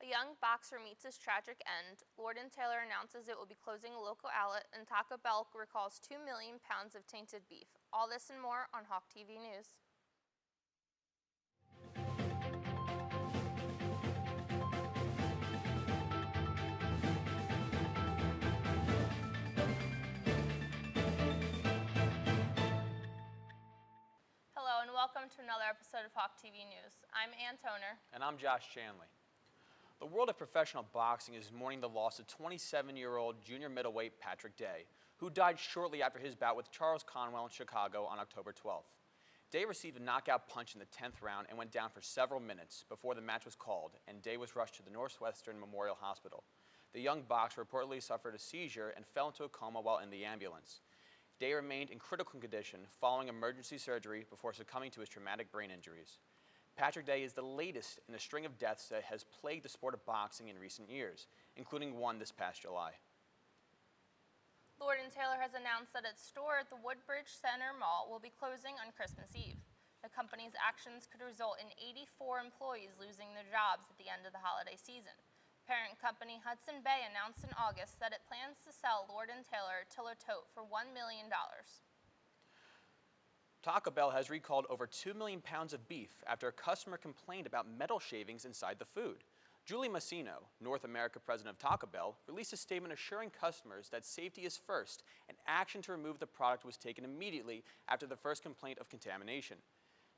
A young boxer meets his tragic end. Lord & Taylor announces it will be closing a local outlet, and Taco Bell recalls 2 million pounds of tainted beef. All this and more on Hawk TV News. Hello and welcome to another episode of Hawk TV News. I'm Ann Toner. And I'm Josh Chanley. The world of professional boxing is mourning the loss of 27-year-old junior middleweight Patrick Day, who died shortly after his bout with Charles Conwell in Chicago on October 12th. Day received a knockout punch in the 10th round and went down for several minutes before the match was called, and Day was rushed to the Northwestern Memorial Hospital. The young boxer reportedly suffered a seizure and fell into a coma while in the ambulance. Day remained in critical condition following emergency surgery before succumbing to his traumatic brain injuries. Patrick Day is the latest in a string of deaths that has plagued the sport of boxing in recent years, including one this past July. Lord & Taylor has announced that its store at the Woodbridge Center Mall will be closing on Christmas Eve. The company's actions could result in 84 employees losing their jobs at the end of the holiday season. Parent company Hudson Bay announced in August that it plans to sell Lord & Taylor Tiller Tote for $1 million. Taco Bell has recalled over 2 million pounds of beef after a customer complained about metal shavings inside the food. Julie Massino, North America president of Taco Bell, released a statement assuring customers that safety is first and action to remove the product was taken immediately after the first complaint of contamination.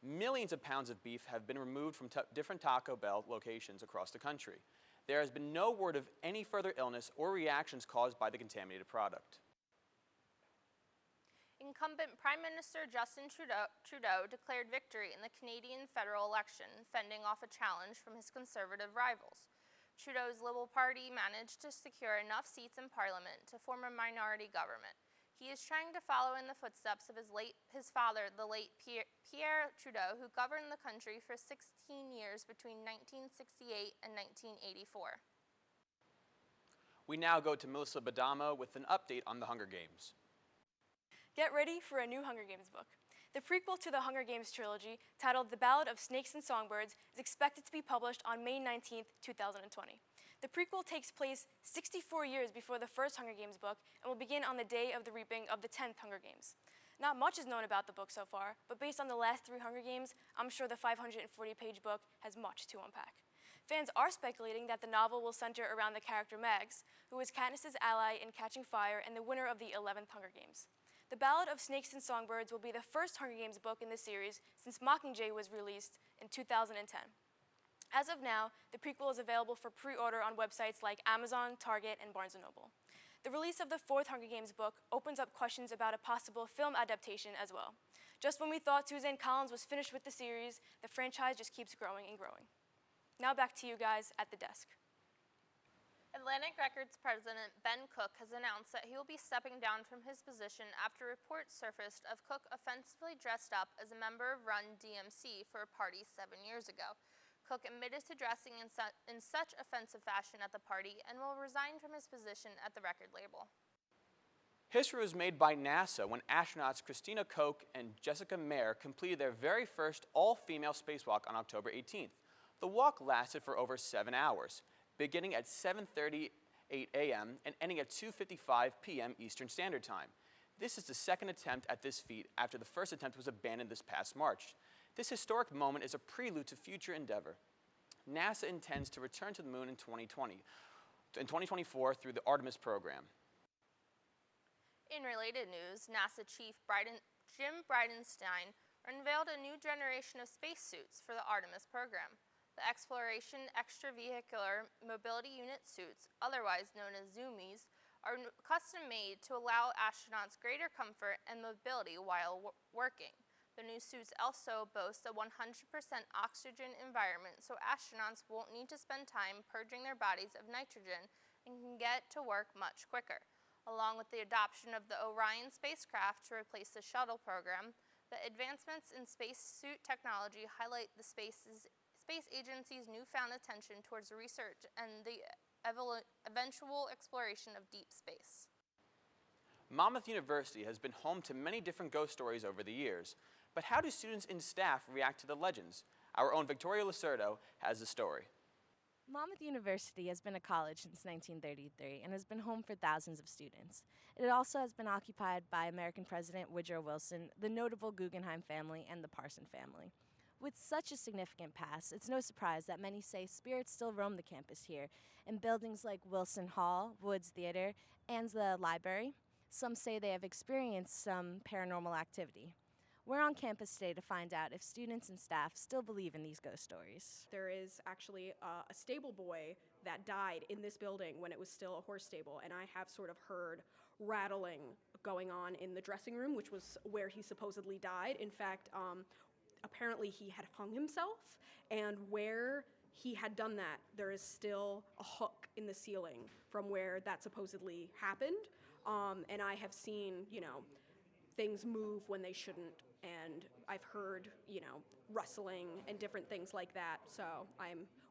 Millions of pounds of beef have been removed from different Taco Bell locations across the country. There has been no word of any further illness or reactions caused by the contaminated product. Incumbent Prime Minister Justin Trudeau declared victory in the Canadian federal election, fending off a challenge from his Conservative rivals. Trudeau's Liberal Party managed to secure enough seats in Parliament to form a minority government. He is trying to follow in the footsteps of his father, the late Pierre Trudeau, who governed the country for 16 years between 1968 and 1984. We now go to Melissa Badamo with an update on the Hunger Games. Get ready for a new Hunger Games book. The prequel to the Hunger Games trilogy, titled The Ballad of Snakes and Songbirds, is expected to be published on May 19, 2020. The prequel takes place 64 years before the first Hunger Games book and will begin on the day of the reaping of the 10th Hunger Games. Not much is known about the book so far, but based on the last 3 Hunger Games, I'm sure the 540-page book has much to unpack. Fans are speculating that the novel will center around the character Mags, who is Katniss's ally in Catching Fire and the winner of the 11th Hunger Games. The Ballad of Snakes and Songbirds will be the first Hunger Games book in the series since Mockingjay was released in 2010. As of now, the prequel is available for pre-order on websites like Amazon, Target, and Barnes & Noble. The release of the 4th Hunger Games book opens up questions about a possible film adaptation as well. Just when we thought Suzanne Collins was finished with the series, the franchise just keeps growing and growing. Now back to you guys at the desk. Atlantic Records president Ben Cook has announced that he will be stepping down from his position after reports surfaced of Cook offensively dressed up as a member of Run DMC for a party 7 years ago. Cook admitted to dressing in such offensive fashion at the party and will resign from his position at the record label. History was made by NASA when astronauts Christina Koch and Jessica Meir completed their very first all-female spacewalk on October 18th. The walk lasted for over 7 hours, beginning at 7:38 a.m. and ending at 2:55 p.m. Eastern Standard Time. This is the second attempt at this feat after the first attempt was abandoned this past March. This historic moment is a prelude to future endeavor. NASA intends to return to the moon in 2024 through the Artemis program. In related news, NASA Chief Jim Bridenstine unveiled a new generation of spacesuits for the Artemis program. The Exploration Extravehicular Mobility Unit suits, otherwise known as Zoomies, are custom-made to allow astronauts greater comfort and mobility while working. The new suits also boast a 100% oxygen environment, so astronauts won't need to spend time purging their bodies of nitrogen and can get to work much quicker. Along with the adoption of the Orion spacecraft to replace the shuttle program, the advancements in spacesuit technology highlight the space agency's newfound attention towards research and the eventual exploration of deep space. Monmouth University has been home to many different ghost stories over the years, but how do students and staff react to the legends? Our own Victoria Lacerdo has the story. Monmouth University has been a college since 1933 and has been home for thousands of students. It also has been occupied by American President Woodrow Wilson, the notable Guggenheim family, and the Parson family. With such a significant past, it's no surprise that many say spirits still roam the campus here in buildings like Wilson Hall, Woods Theater, and the library. Some say they have experienced some paranormal activity. We're on campus today to find out if students and staff still believe in these ghost stories. There is actually a stable boy that died in this building when it was still a horse stable, and I have sort of heard rattling going on in the dressing room, which was where he supposedly died. In fact, apparently he had hung himself, and where he had done that, there is still a hook in the ceiling from where that supposedly happened. And I have seen, things move when they shouldn't, and I've heard, rustling and different things like that. So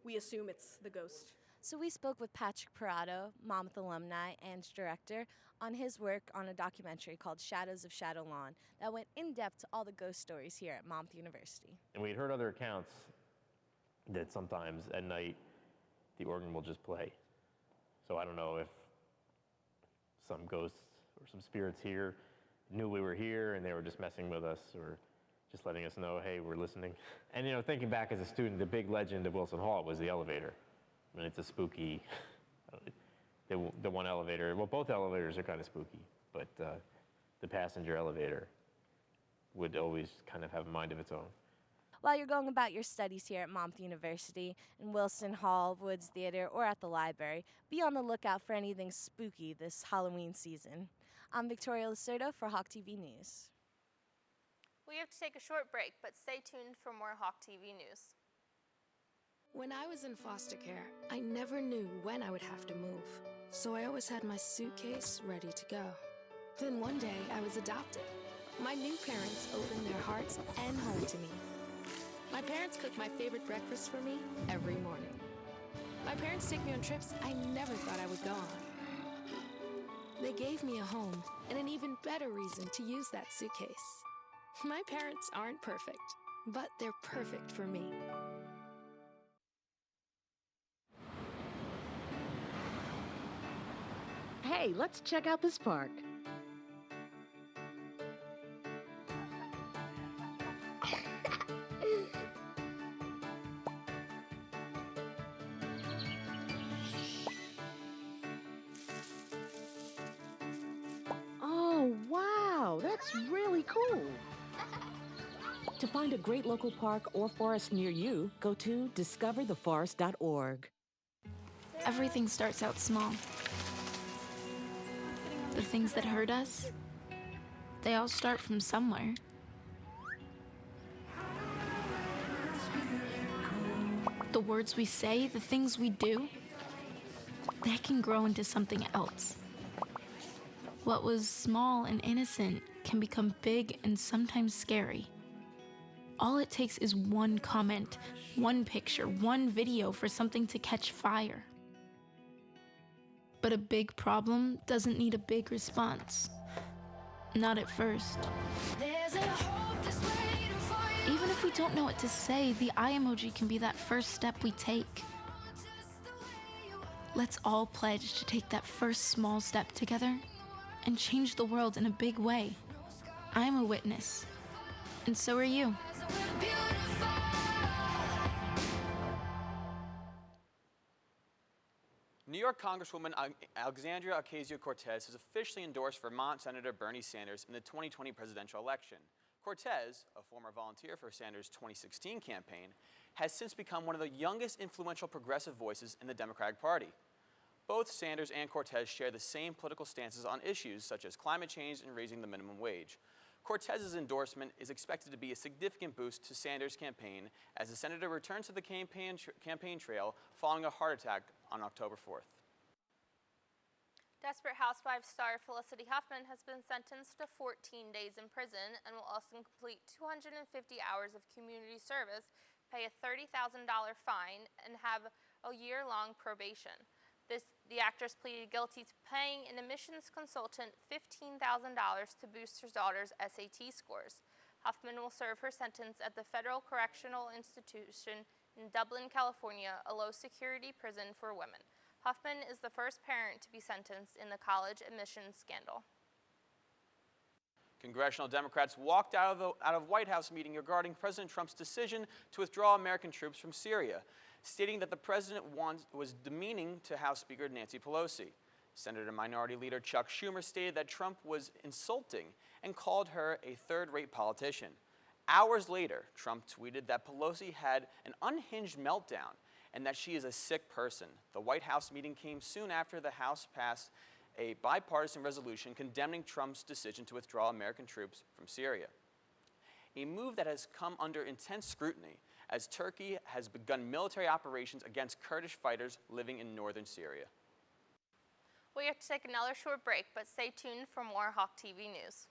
we assume it's the ghost. So we spoke with Patrick Parado, Monmouth alumni and director, on his work on a documentary called Shadows of Shadow Lawn that went in depth to all the ghost stories here at Monmouth University. And we'd heard other accounts that sometimes at night the organ will just play. So I don't know if some ghosts or some spirits here knew we were here and they were just messing with us or just letting us know, hey, we're listening. And thinking back as a student, the big legend of Wilson Hall was the elevator. I mean, it's a spooky, the one elevator, well, both elevators are kind of spooky, but the passenger elevator would always kind of have a mind of its own. While you're going about your studies here at Monmouth University, in Wilson Hall, Woods Theater, or at the library, be on the lookout for anything spooky this Halloween season. I'm Victoria Lacerda for Hawk TV News. We have to take a short break, but stay tuned for more Hawk TV News. When I was in foster care, I never knew when I would have to move, so I always had my suitcase ready to go. Then one day, I was adopted. My new parents opened their hearts and home to me. My parents cook my favorite breakfast for me every morning. My parents take me on trips I never thought I would go on. They gave me a home and an even better reason to use that suitcase. My parents aren't perfect, but they're perfect for me. Hey, let's check out this park. Oh, wow, that's really cool. To find a great local park or forest near you, go to discovertheforest.org. Everything starts out small. The things that hurt us, they all start from somewhere. The words we say, the things we do, they can grow into something else. What was small and innocent can become big and sometimes scary. All it takes is one comment, one picture, one video for something to catch fire. But a big problem doesn't need a big response. Not at first. Even if we don't know what to say, the eye emoji can be that first step we take. Let's all pledge to take that first small step together and change the world in a big way. I'm a witness, and so are you. New York Congresswoman Alexandria Ocasio-Cortez has officially endorsed Vermont Senator Bernie Sanders in the 2020 presidential election. Cortez, a former volunteer for Sanders' 2016 campaign, has since become one of the youngest influential progressive voices in the Democratic Party. Both Sanders and Cortez share the same political stances on issues such as climate change and raising the minimum wage. Cortez's endorsement is expected to be a significant boost to Sanders' campaign as the senator returns to the campaign trail following a heart attack on October 4th. Desperate Housewives star Felicity Huffman has been sentenced to 14 days in prison and will also complete 250 hours of community service, pay a $30,000 fine, and have a year-long probation. The actress pleaded guilty to paying an admissions consultant $15,000 to boost her daughter's SAT scores. Huffman will serve her sentence at the Federal Correctional Institution In Dublin, California, a low-security prison for women. Huffman is the first parent to be sentenced in the college admissions scandal. Congressional Democrats walked out of White House meeting regarding President Trump's decision to withdraw American troops from Syria, stating that the president was demeaning to House Speaker Nancy Pelosi. Senator Minority Leader Chuck Schumer stated that Trump was insulting and called her a third-rate politician. Hours later, Trump tweeted that Pelosi had an unhinged meltdown and that she is a sick person. The White House meeting came soon after the House passed a bipartisan resolution condemning Trump's decision to withdraw American troops from Syria. A move that has come under intense scrutiny as Turkey has begun military operations against Kurdish fighters living in northern Syria. We have to take another short break, but stay tuned for more Hawk TV news.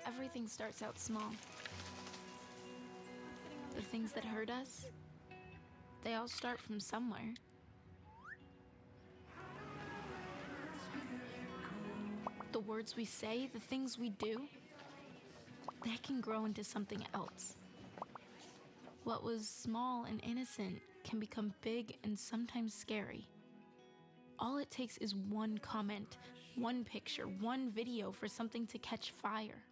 Everything starts out small. The things that hurt us, they all start from somewhere. The words we say, the things we do, they can grow into something else. What was small and innocent can become big and sometimes scary. All it takes is one comment, one picture, one video for something to catch fire.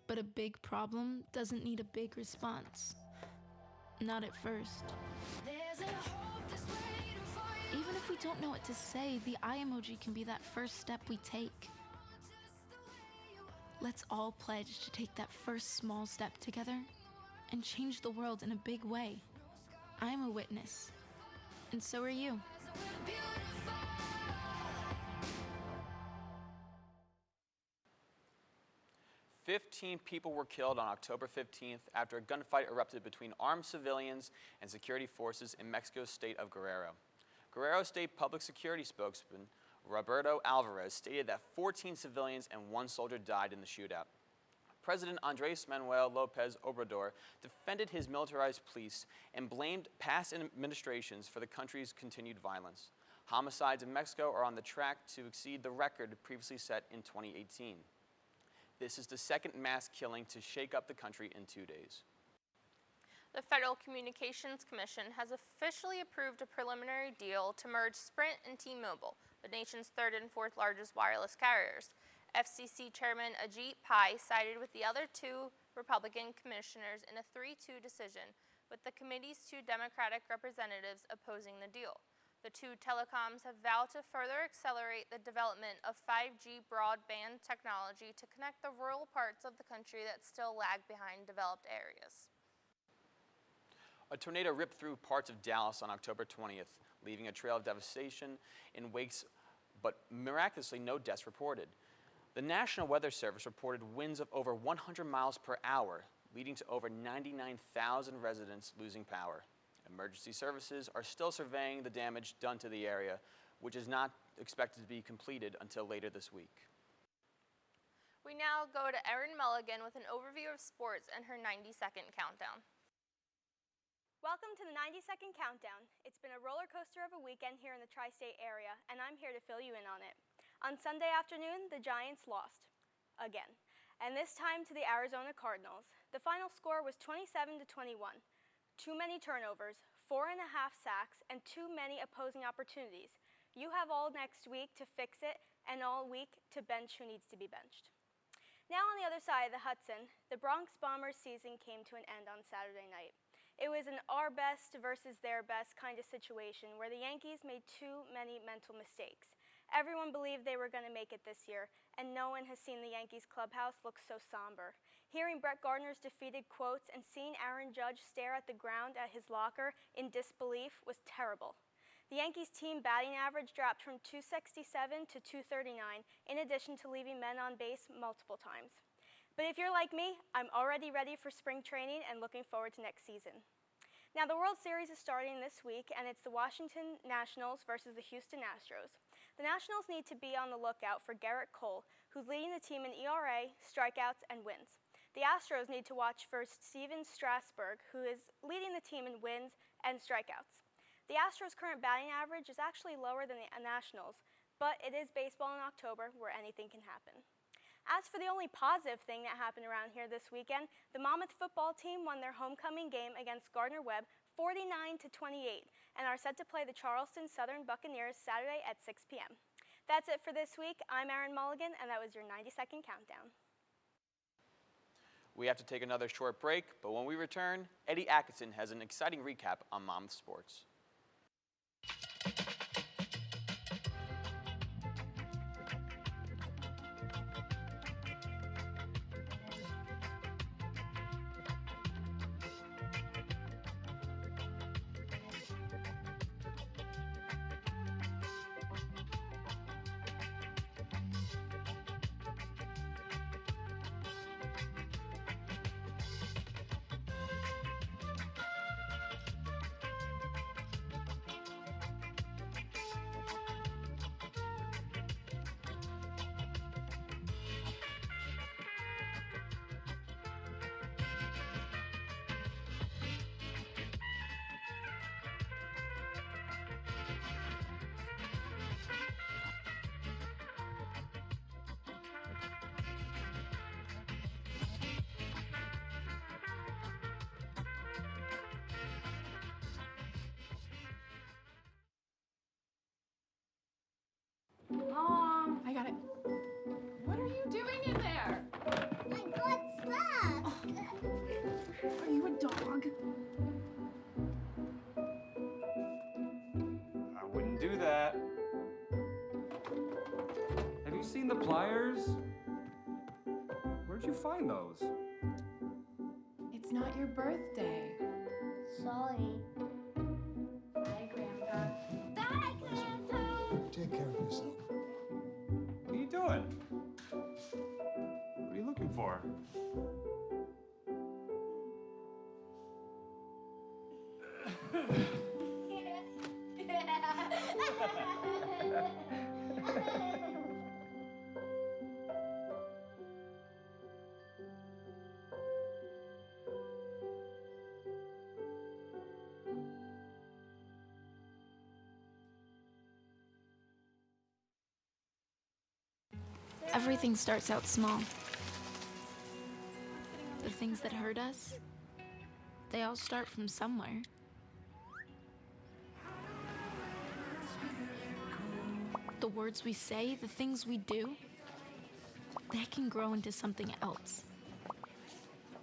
But a big problem doesn't need a big response. Not at first. Even if we don't know what to say, the eye emoji can be that first step we take. Let's all pledge to take that first small step together and change the world in a big way. I'm a witness, and so are you. 15 people were killed on October 15th after a gunfight erupted between armed civilians and security forces in Mexico's state of Guerrero. Guerrero State Public Security spokesman Roberto Alvarez stated that 14 civilians and 1 soldier died in the shootout. President Andrés Manuel López Obrador defended his militarized police and blamed past administrations for the country's continued violence. Homicides in Mexico are on the track to exceed the record previously set in 2018. This is the second mass killing to shake up the country in 2 days. The Federal Communications Commission has officially approved a preliminary deal to merge Sprint and T-Mobile, the nation's third and fourth largest wireless carriers. FCC Chairman Ajit Pai sided with the other 2 Republican commissioners in a 3-2 decision, with the committee's 2 Democratic representatives opposing the deal. The 2 telecoms have vowed to further accelerate the development of 5G broadband technology to connect the rural parts of the country that still lag behind developed areas. A tornado ripped through parts of Dallas on October 20th, leaving a trail of devastation in wakes, but miraculously no deaths reported. The National Weather Service reported winds of over 100 miles per hour, leading to over 99,000 residents losing power. Emergency services are still surveying the damage done to the area, which is not expected to be completed until later this week. We now go to Erin Mulligan with an overview of sports and her 90-second countdown. Welcome to the 90-second countdown. It's been a roller coaster of a weekend here in the tri-state area, and I'm here to fill you in on it. On Sunday afternoon, the Giants lost. Again. And this time to the Arizona Cardinals. The final score was 27-21. Too many turnovers, 4.5 sacks, and too many opposing opportunities. You have all next week to fix it, and all week to bench who needs to be benched. Now on the other side of the Hudson, the Bronx Bombers season came to an end on Saturday night. It was an our best versus their best kind of situation where the Yankees made too many mental mistakes. Everyone believed they were going to make it this year, and no one has seen the Yankees clubhouse look so somber. Hearing Brett Gardner's defeated quotes and seeing Aaron Judge stare at the ground at his locker in disbelief was terrible. The Yankees team batting average dropped from .267 to .239, in addition to leaving men on base multiple times. But if you're like me, I'm already ready for spring training and looking forward to next season. Now, the World Series is starting this week, and it's the Washington Nationals versus the Houston Astros. The Nationals need to be on the lookout for Garrett Cole, who's leading the team in ERA, strikeouts, and wins. The Astros need to watch for Steven Strasburg, who is leading the team in wins and strikeouts. The Astros' current batting average is actually lower than the Nationals, but it is baseball in October where anything can happen. As for the only positive thing that happened around here this weekend, the Monmouth football team won their homecoming game against Gardner-Webb 49-28 and are set to play the Charleston Southern Buccaneers Saturday at 6 p.m. That's it for this week. I'm Erin Mulligan, and that was your 90-second countdown. We have to take another short break, but when we return, Eddie Atkinson has an exciting recap on Monmouth sports. Mom, I got it. What are you doing in there? I got stuck. Are you a dog? I wouldn't do that. Have you seen the pliers? Where'd you find those? It's not your birthday. Sorry. Bye, Grandpa. Bye, Grandpa. Take care of yourself. What are you doing? What are you looking for? Everything starts out small. The things that hurt us, they all start from somewhere. The words we say, the things we do, they can grow into something else.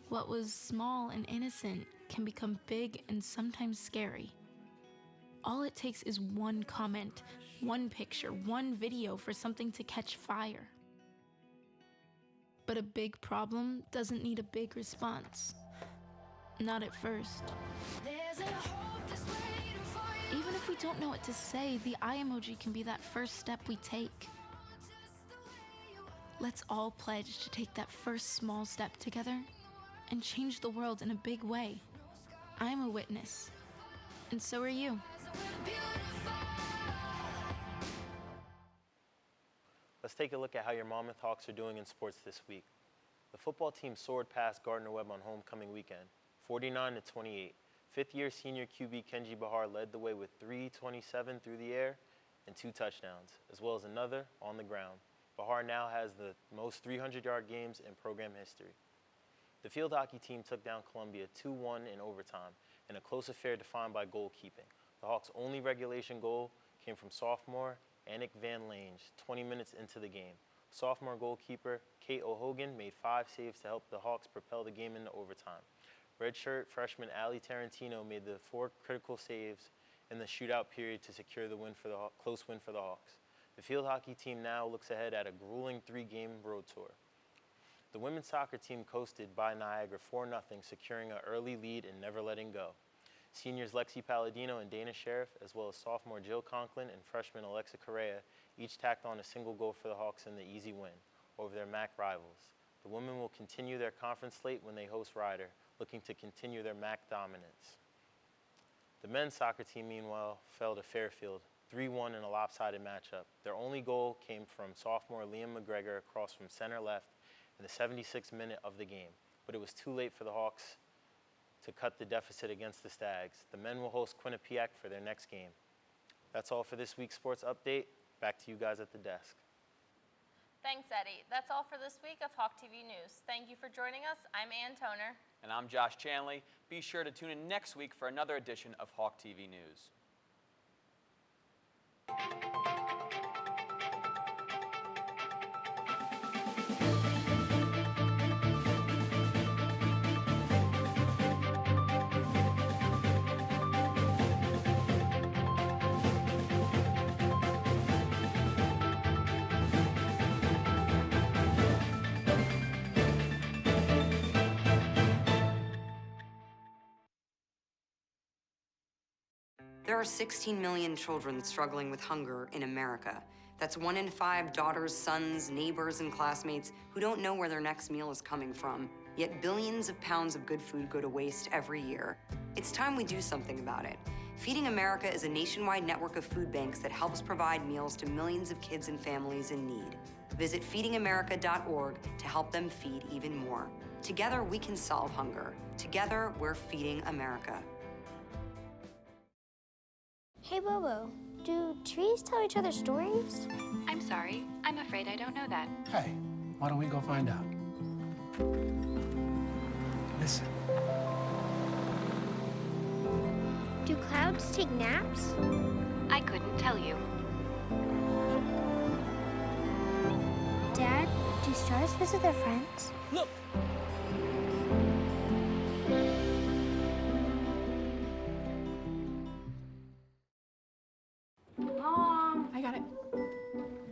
What was small and innocent can become big and sometimes scary. All it takes is one comment, one picture, one video for something to catch fire. But a big problem doesn't need a big response. Not at first. Even if we don't know what to say, the eye emoji can be that first step we take. Let's all pledge to take that first small step together and change the world in a big way. I'm a witness, and so are you. Let's take a look at how your Monmouth Hawks are doing in sports this week. The football team soared past Gardner-Webb on homecoming weekend, 49-28. Fifth-year senior QB Kenji Bahar led the way with 327 through the air and 2 touchdowns, as well as another on the ground. Bahar now has the most 300-yard games in program history. The field hockey team took down Columbia 2-1 in overtime in a close affair defined by goalkeeping. The Hawks' only regulation goal came from sophomore Anik Van Lange 20 minutes into the game. Sophomore goalkeeper Kate O'Hogan made 5 saves to help the Hawks propel the game into overtime. Redshirt freshman Allie Tarantino made the 4 critical saves in the shootout period to secure the close win for the Hawks. The field hockey team now looks ahead at a grueling 3-game road tour. The women's soccer team coasted by Niagara 4-0, securing an early lead and never letting go. Seniors Lexi Palladino and Dana Sheriff, as well as sophomore Jill Conklin and freshman Alexa Correa, each tacked on a single goal for the Hawks in the easy win over their MAC rivals. The women will continue their conference slate when they host Ryder, looking to continue their MAC dominance. The men's soccer team, meanwhile, fell to Fairfield, 3-1 in a lopsided matchup. Their only goal came from sophomore Liam McGregor across from center left in the 76th minute of the game, but it was too late for the Hawks to cut the deficit against the Stags. The men will host Quinnipiac for their next game. That's all for this week's sports update. Back to you guys at the desk. Thanks, Eddie. That's all for this week of Hawk TV News. Thank you for joining us. I'm Ann Toner. And I'm Josh Chanley. Be sure to tune in next week for another edition of Hawk TV News. There are 16 million children struggling with hunger in America. That's 1 in 5 daughters, sons, neighbors, and classmates who don't know where their next meal is coming from. Yet billions of pounds of good food go to waste every year. It's time we do something about it. Feeding America is a nationwide network of food banks that helps provide meals to millions of kids and families in need. Visit feedingamerica.org to help them feed even more. Together, we can solve hunger. Together, we're feeding America. Hey, Bobo, do trees tell each other stories? I'm sorry. I'm afraid I don't know that. Hey, why don't we go find out? Listen. Do clouds take naps? I couldn't tell you. Dad, do stars visit their friends? Look! Mom, I got it.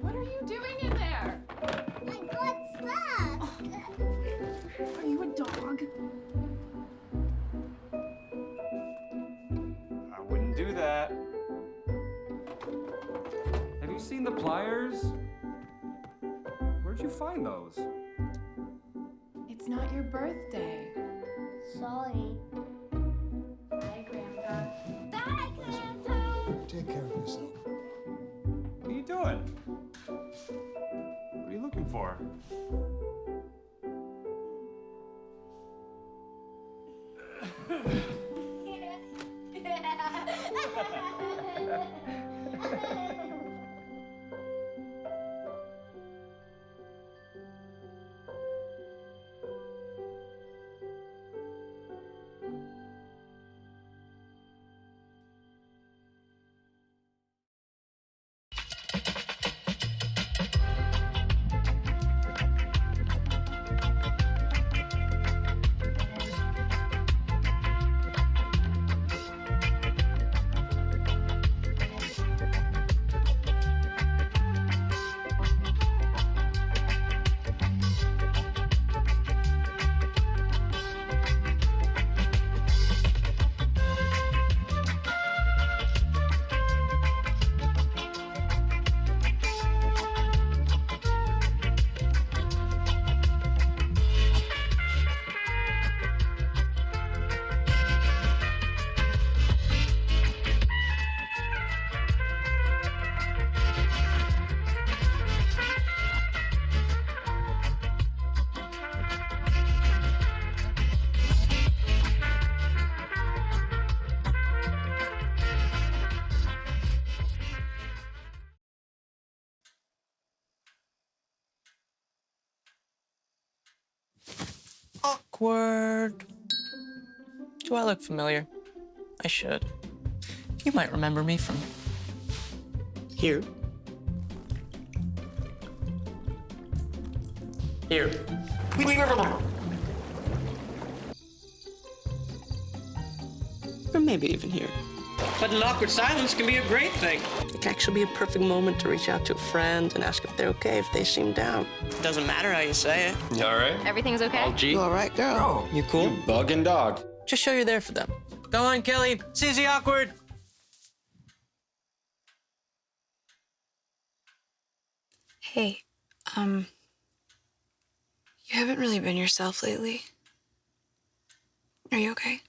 What are you doing in there? I got stuck. Are you a dog? I wouldn't do that. Have you seen the pliers? Where'd you find those? It's not your birthday. Sorry. Bye, Grandpa. Bye, Grandpa. Take care of yourself. What are you doing? What are you looking for? Awkward. Do I look familiar? I should. You might remember me from here. Here. Or maybe even here. But an awkward silence can be a great thing. It can actually be a perfect moment to reach out to a friend and ask if they're okay if they seem down. Doesn't matter how you say it. You all right? Everything's okay? All G? You all right, girl? You cool? You bugging dog. Just show you're there for them. Go on, Kelly. Susie Awkward. Hey, you You haven't really been yourself lately. Are you okay?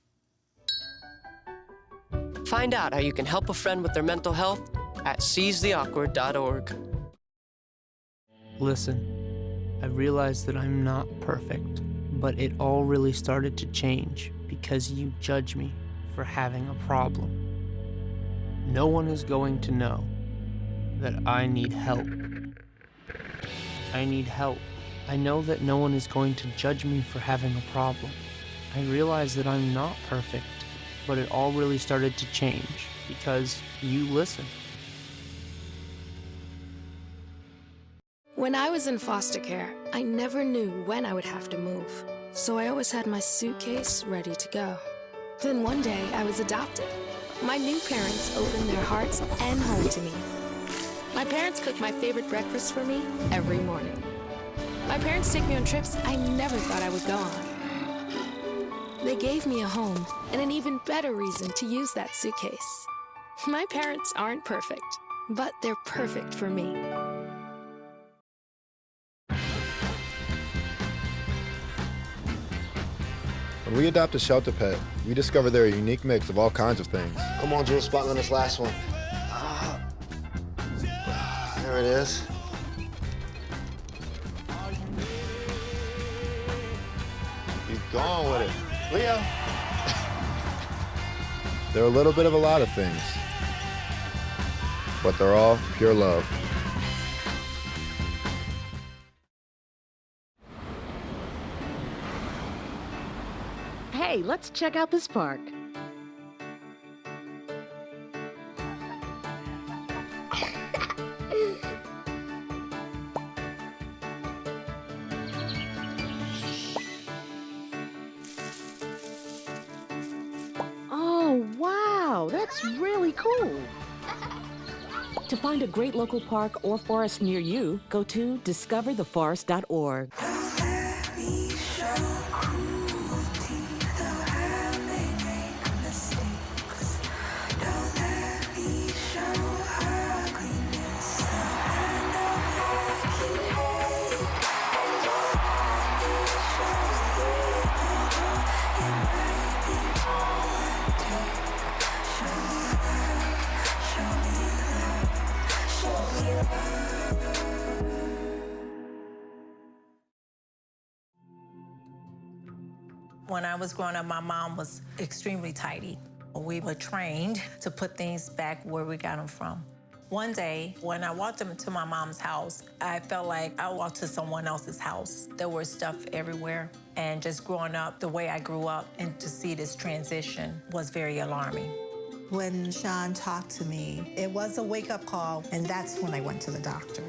Find out how you can help a friend with their mental health at seizetheawkward.org. Listen, I realize that I'm not perfect, but it all really started to change because you judge me for having a problem. No one is going to know that I need help. I need help. I know that no one is going to judge me for having a problem. I realize that I'm not perfect, but it all really started to change because you listen. When I was in foster care, I never knew when I would have to move. So I always had my suitcase ready to go. Then one day I was adopted. My new parents opened their hearts and home to me. My parents cook my favorite breakfast for me every morning. My parents take me on trips I never thought I would go on. They gave me a home and an even better reason to use that suitcase. My parents aren't perfect, but they're perfect for me. When we adopt a shelter pet, we discover they're a unique mix of all kinds of things. Come on, Drew, spot on this last one. There it is. Keep going with it. Leo. They're a little bit of a lot of things, but they're all pure love. Hey, let's check out this park. Oh, wow, that's really cool. To find a great local park or forest near you, go to discovertheforest.org. When I was growing up, my mom was extremely tidy. We were trained to put things back where we got them from. One day, when I walked into my mom's house, I felt like I walked to someone else's house. There was stuff everywhere. And just growing up the way I grew up and to see this transition was very alarming. When Sean talked to me, it was a wake-up call, and that's when I went to the doctor.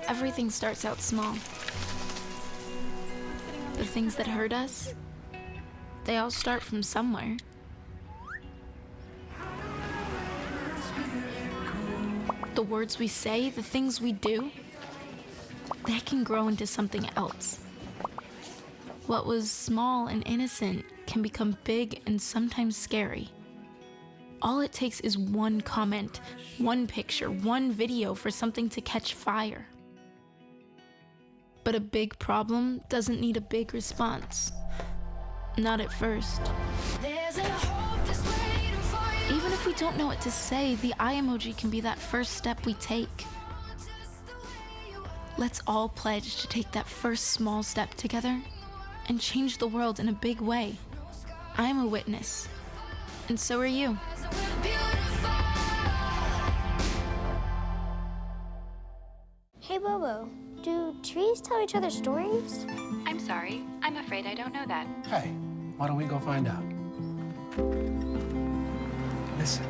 Everything starts out small. The things that hurt us, they all start from somewhere. The words we say, the things we do, that can grow into something else. What was small and innocent can become big and sometimes scary. All it takes is one comment, one picture, one video for something to catch fire. But a big problem doesn't need a big response. Not at first. Even if we don't know what to say, the eye emoji can be that first step we take. Let's all pledge to take that first small step together and change the world in a big way. I'm a witness, and so are you. Hey, Bobo, do trees tell each other stories? I'm sorry. I'm afraid I don't know that. Hey, why don't we go find out? Listen.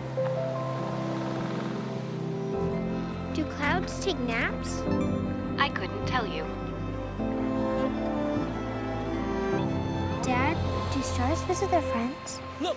Do clouds take naps? I couldn't tell you. Dad, do stars visit their friends? Look,